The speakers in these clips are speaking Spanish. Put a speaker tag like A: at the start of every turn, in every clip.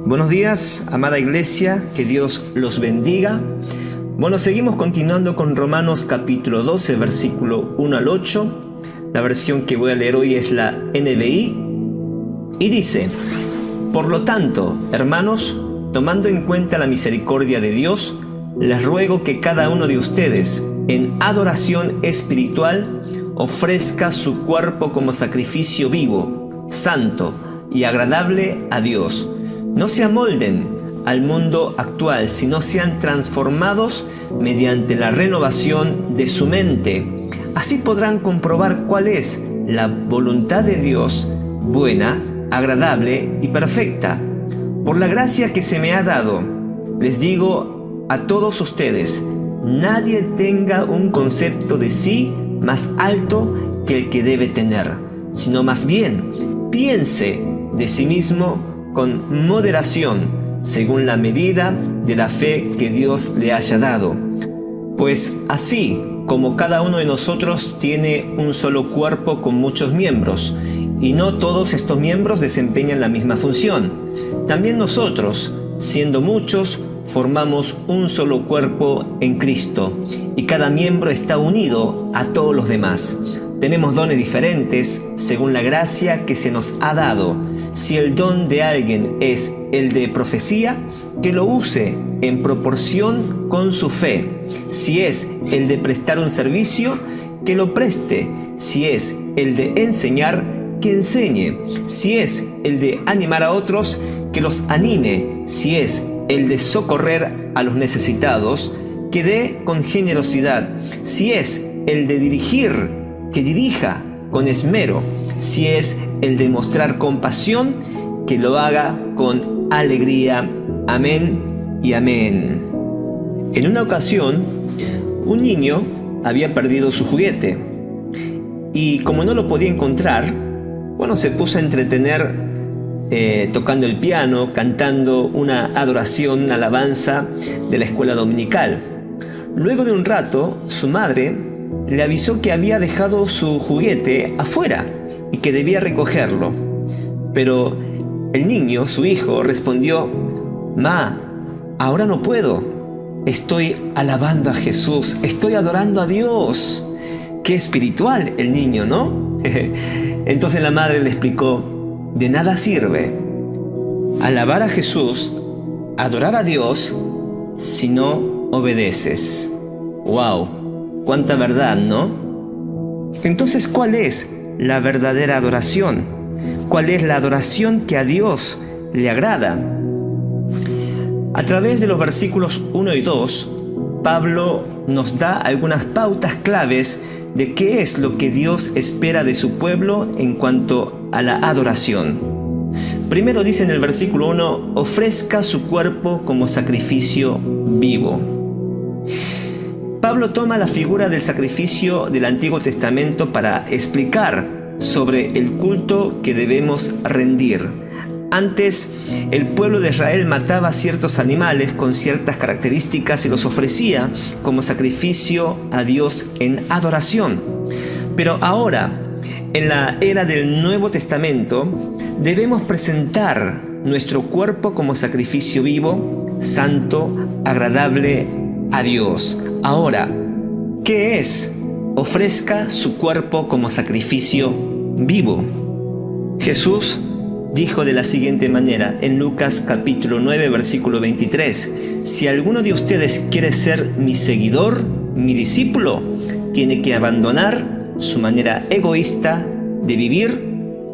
A: Buenos días, amada iglesia, que Dios los bendiga. Bueno, seguimos continuando con Romanos capítulo 12, versículo 1 al 8. La versión que voy a leer hoy es la NBI. Y dice: Por lo tanto, hermanos, tomando en cuenta la misericordia de Dios, les ruego que cada uno de ustedes, en adoración espiritual, ofrezca su cuerpo como sacrificio vivo, santo y agradable a Dios. No se amolden al mundo actual, sino sean transformados mediante la renovación de su mente. Así podrán comprobar cuál es la voluntad de Dios, buena, agradable y perfecta. Por la gracia que se me ha dado, les digo a todos ustedes: nadie tenga un concepto de sí más alto que el que debe tener, sino más bien piense de sí mismo con moderación, según la medida de la fe que Dios le haya dado. Pues así como cada uno de nosotros tiene un solo cuerpo con muchos miembros, y no todos estos miembros desempeñan la misma función, también nosotros, siendo muchos, formamos un solo cuerpo en Cristo, y cada miembro está unido a todos los demás. Tenemos dones diferentes según la gracia que se nos ha dado. Si el don de alguien es el de profecía, que lo use en proporción con su fe. Si es el de prestar un servicio, que lo preste. Si es el de enseñar, que enseñe. Si es el de animar a otros, que los anime. Si es el de socorrer a los necesitados, que dé con generosidad. Si es el de dirigir, que dirija con esmero. Si es el de mostrar compasión, que lo haga con alegría. Amén y amén. En una ocasión, un niño había perdido su juguete y como no lo podía encontrar, se puso a entretener tocando el piano, cantando una adoración, una alabanza de la escuela dominical. Luego de un rato, su madre le avisó que había dejado su juguete afuera y que debía recogerlo. Pero el niño, su hijo, respondió: «Ma, ahora no puedo. Estoy alabando a Jesús, estoy adorando a Dios». Qué espiritual el niño, ¿no? Entonces la madre le explicó: «De nada sirve alabar a Jesús, adorar a Dios, si no obedeces». ¡Wow! ¡Cuánta verdad!, ¿no? Entonces, ¿cuál es la verdadera adoración? ¿Cuál es la adoración que a Dios le agrada? A través de los versículos 1 y 2, Pablo nos da algunas pautas claves de qué es lo que Dios espera de su pueblo en cuanto a la adoración. Primero dice en el versículo 1: ofrezca su cuerpo como sacrificio vivo. Pablo toma la figura del sacrificio del Antiguo Testamento para explicar sobre el culto que debemos rendir. Antes, el pueblo de Israel mataba ciertos animales con ciertas características y los ofrecía como sacrificio a Dios en adoración. Pero ahora, en la era del Nuevo Testamento, debemos presentar nuestro cuerpo como sacrificio vivo, santo, agradable a Dios. Ahora, ¿qué es? Ofrezca su cuerpo como sacrificio vivo. Jesús dijo de la siguiente manera en Lucas capítulo 9, versículo 23: si alguno de ustedes quiere ser mi seguidor, mi discípulo, tiene que abandonar su manera egoísta de vivir,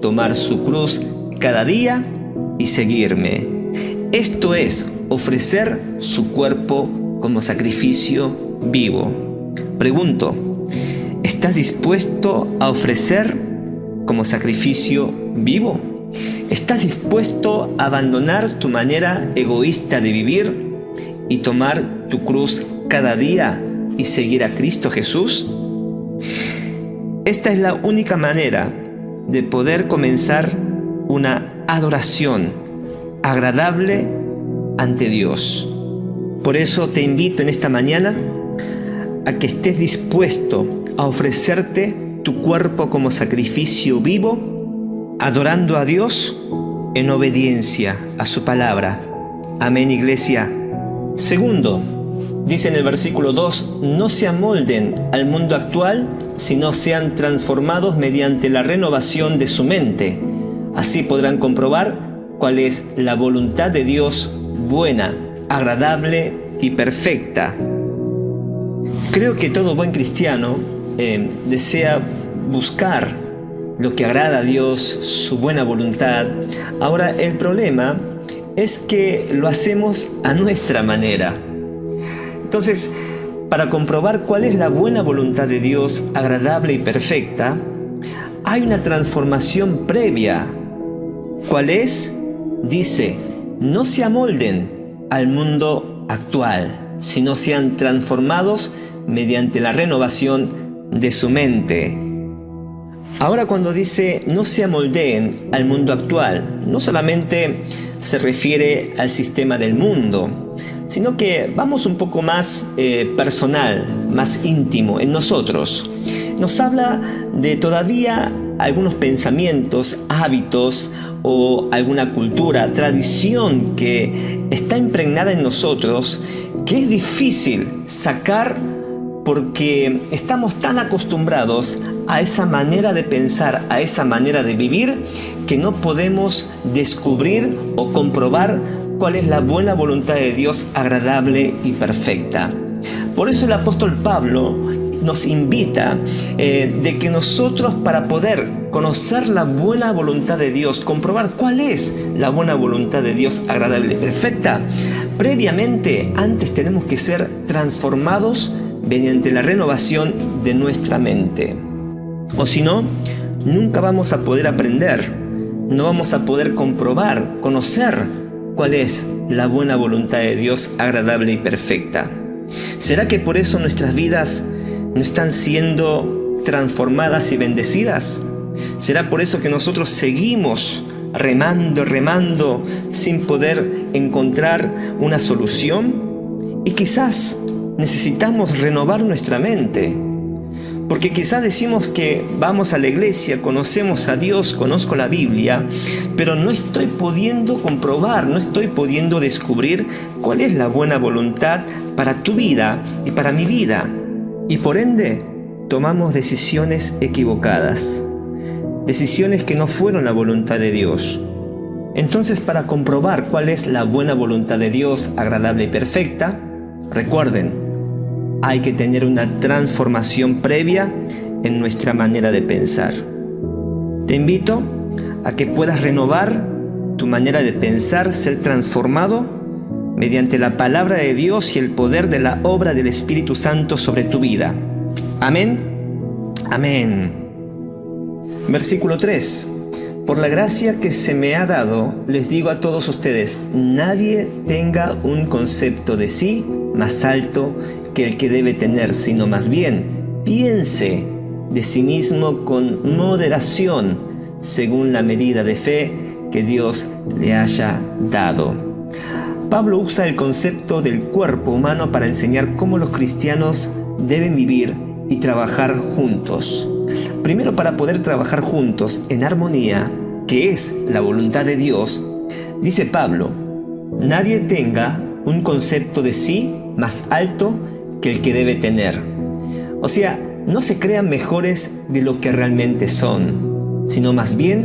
A: tomar su cruz cada día y seguirme. Esto es ofrecer su cuerpo como sacrificio vivo. Pregunto: ¿estás dispuesto a ofrecer como sacrificio vivo? ¿Estás dispuesto a abandonar tu manera egoísta de vivir y tomar tu cruz cada día y seguir a Cristo Jesús? Esta es la única manera de poder comenzar una adoración agradable ante Dios. Por eso te invito en esta mañana a que estés dispuesto a ofrecerte tu cuerpo como sacrificio vivo, adorando a Dios en obediencia a su palabra. Amén, iglesia. Segundo, dice en el versículo 2, no se amolden al mundo actual, sino sean transformados mediante la renovación de su mente. Así podrán comprobar cuál es la voluntad de Dios buena, agradable y perfecta. Creo que todo buen cristiano desea buscar lo que agrada a Dios, su buena voluntad. Ahora, el problema es que lo hacemos a nuestra manera. Entonces, para comprobar cuál es la buena voluntad de Dios, agradable y perfecta, hay una transformación previa. ¿Cuál es? Dice, no se amolden al mundo actual, sino sean transformados mediante la renovación de su mente. Ahora, cuando dice no se amoldeen al mundo actual, no solamente se refiere al sistema del mundo, sino que vamos un poco más personal, más íntimo en nosotros. Nos habla de todavía algunos pensamientos, hábitos o alguna cultura, tradición que está impregnada en nosotros, que es difícil sacar porque estamos tan acostumbrados a esa manera de pensar, a esa manera de vivir, que no podemos descubrir o comprobar cuál es la buena voluntad de Dios agradable y perfecta. Por eso el apóstol Pablo nos invita de que nosotros, para poder conocer la buena voluntad de Dios, comprobar cuál es la buena voluntad de Dios agradable y perfecta, previamente, antes tenemos que ser transformados mediante la renovación de nuestra mente. O si no, nunca vamos a poder aprender, no vamos a poder comprobar, conocer cuál es la buena voluntad de Dios agradable y perfecta. ¿Será que por eso nuestras vidas no están siendo transformadas y bendecidas? ¿Será por eso que nosotros seguimos remando sin poder encontrar una solución? Y quizás necesitamos renovar nuestra mente, porque quizás decimos que vamos a la iglesia, conocemos a Dios, conozco la Biblia, pero no estoy pudiendo comprobar, no estoy pudiendo descubrir cuál es la buena voluntad para tu vida y para mi vida. Y por ende, tomamos decisiones equivocadas, decisiones que no fueron la voluntad de Dios. Entonces, para comprobar cuál es la buena voluntad de Dios agradable y perfecta, recuerden, hay que tener una transformación previa en nuestra manera de pensar. Te invito a que puedas renovar tu manera de pensar, ser transformado mediante la palabra de Dios y el poder de la obra del Espíritu Santo sobre tu vida. Amén. Amén. Versículo 3. Por la gracia que se me ha dado, les digo a todos ustedes, nadie tenga un concepto de sí más alto que el que debe tener, sino más bien piense de sí mismo con moderación, según la medida de fe que Dios le haya dado. Pablo usa el concepto del cuerpo humano para enseñar cómo los cristianos deben vivir y trabajar juntos. Primero, para poder trabajar juntos en armonía, que es la voluntad de Dios, dice Pablo, nadie tenga un concepto de sí más alto que el que debe tener. O sea, no se crean mejores de lo que realmente son, sino más bien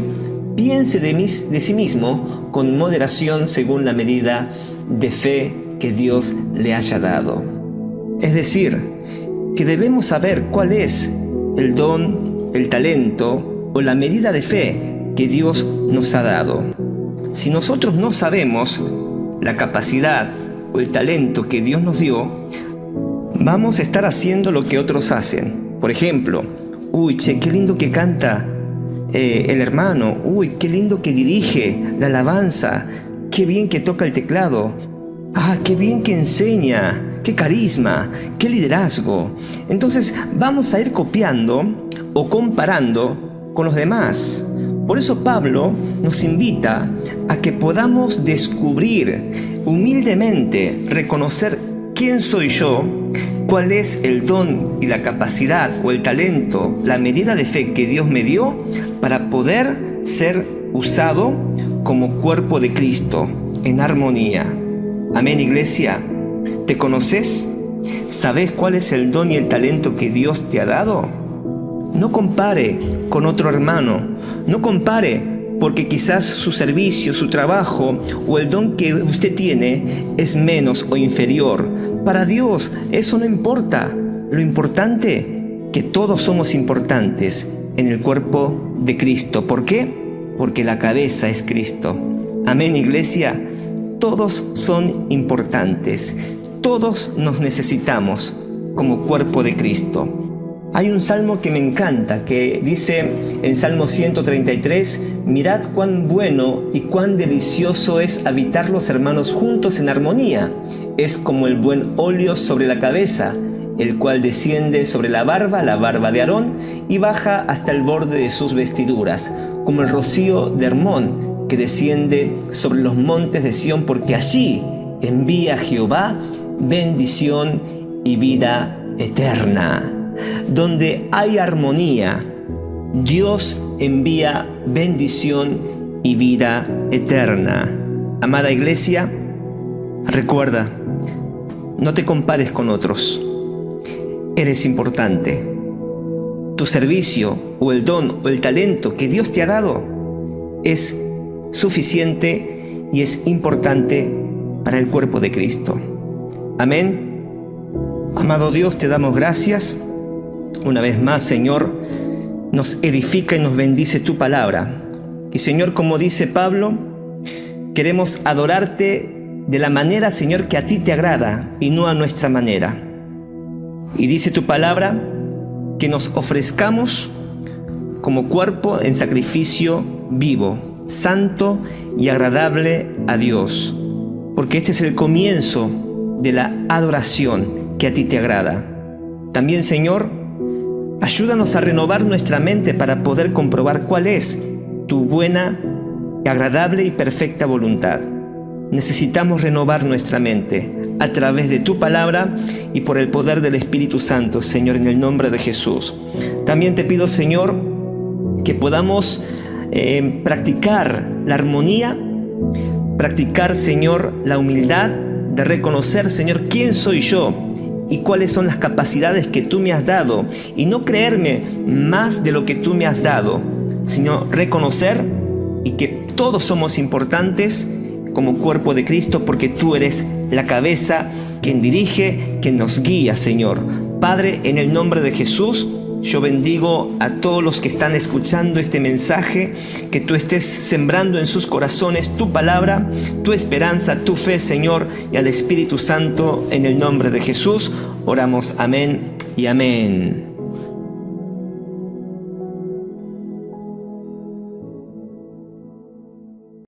A: piense de sí mismo con moderación según la medida de fe que Dios le haya dado. Es decir, que debemos saber cuál es el don, el talento o la medida de fe que Dios nos ha dado. Si nosotros no sabemos la capacidad o el talento que Dios nos dio, vamos a estar haciendo lo que otros hacen. Por ejemplo, qué lindo que canta el hermano, qué lindo que dirige la alabanza, qué bien que toca el teclado, qué bien que enseña, qué carisma, qué liderazgo. Entonces vamos a ir copiando o comparando con los demás. Por eso Pablo nos invita a que podamos descubrir humildemente, reconocer quién soy yo, cuál es el don y la capacidad o el talento, la medida de fe que Dios me dio para poder ser usado como cuerpo de Cristo, en armonía. Amén, iglesia. ¿Te conoces? ¿Sabes cuál es el don y el talento que Dios te ha dado? No compare con otro hermano. No compare porque quizás su servicio, su trabajo o el don que usted tiene es menos o inferior. Para Dios eso no importa. Lo importante, que todos somos importantes en el cuerpo de Cristo. ¿Por qué? Porque la cabeza es Cristo. Amén, iglesia. Todos son importantes. Todos nos necesitamos como cuerpo de Cristo. Hay un salmo que me encanta, que dice en Salmo 133, mirad cuán bueno y cuán delicioso es habitar los hermanos juntos en armonía. Es como el buen óleo sobre la cabeza, el cual desciende sobre la barba de Aarón, y baja hasta el borde de sus vestiduras, como el rocío de Hermón, que desciende sobre los montes de Sión, porque allí envía Jehová bendición y vida eterna. Donde hay armonía, Dios envía bendición y vida eterna. Amada iglesia, recuerda, no te compares con otros. Eres importante. Tu servicio o el don o el talento que Dios te ha dado es suficiente y es importante para el cuerpo de Cristo. Amén. Amado Dios, te damos gracias. Una vez más, Señor, nos edifica y nos bendice tu palabra. Y Señor, como dice Pablo, queremos adorarte de la manera, Señor, que a ti te agrada y no a nuestra manera. Y dice tu palabra que nos ofrezcamos como cuerpo en sacrificio vivo, santo y agradable a Dios, porque este es el comienzo de la adoración que a ti te agrada. También, Señor, ayúdanos a renovar nuestra mente para poder comprobar cuál es tu buena, agradable y perfecta voluntad. Necesitamos renovar nuestra mente a través de tu palabra y por el poder del Espíritu Santo, Señor, en el nombre de Jesús. También te pido, Señor, que podamos practicar la armonía, practicar, Señor, la humildad de reconocer, Señor, quién soy yo y cuáles son las capacidades que tú me has dado, y no creerme más de lo que tú me has dado, sino reconocer y que todos somos importantes como cuerpo de Cristo, porque tú eres la cabeza, quien dirige, quien nos guía, Señor. Padre, en el nombre de Jesús, yo bendigo a todos los que están escuchando este mensaje, que tú estés sembrando en sus corazones tu palabra, tu esperanza, tu fe, Señor, y al Espíritu Santo, en el nombre de Jesús, oramos. Amén y amén.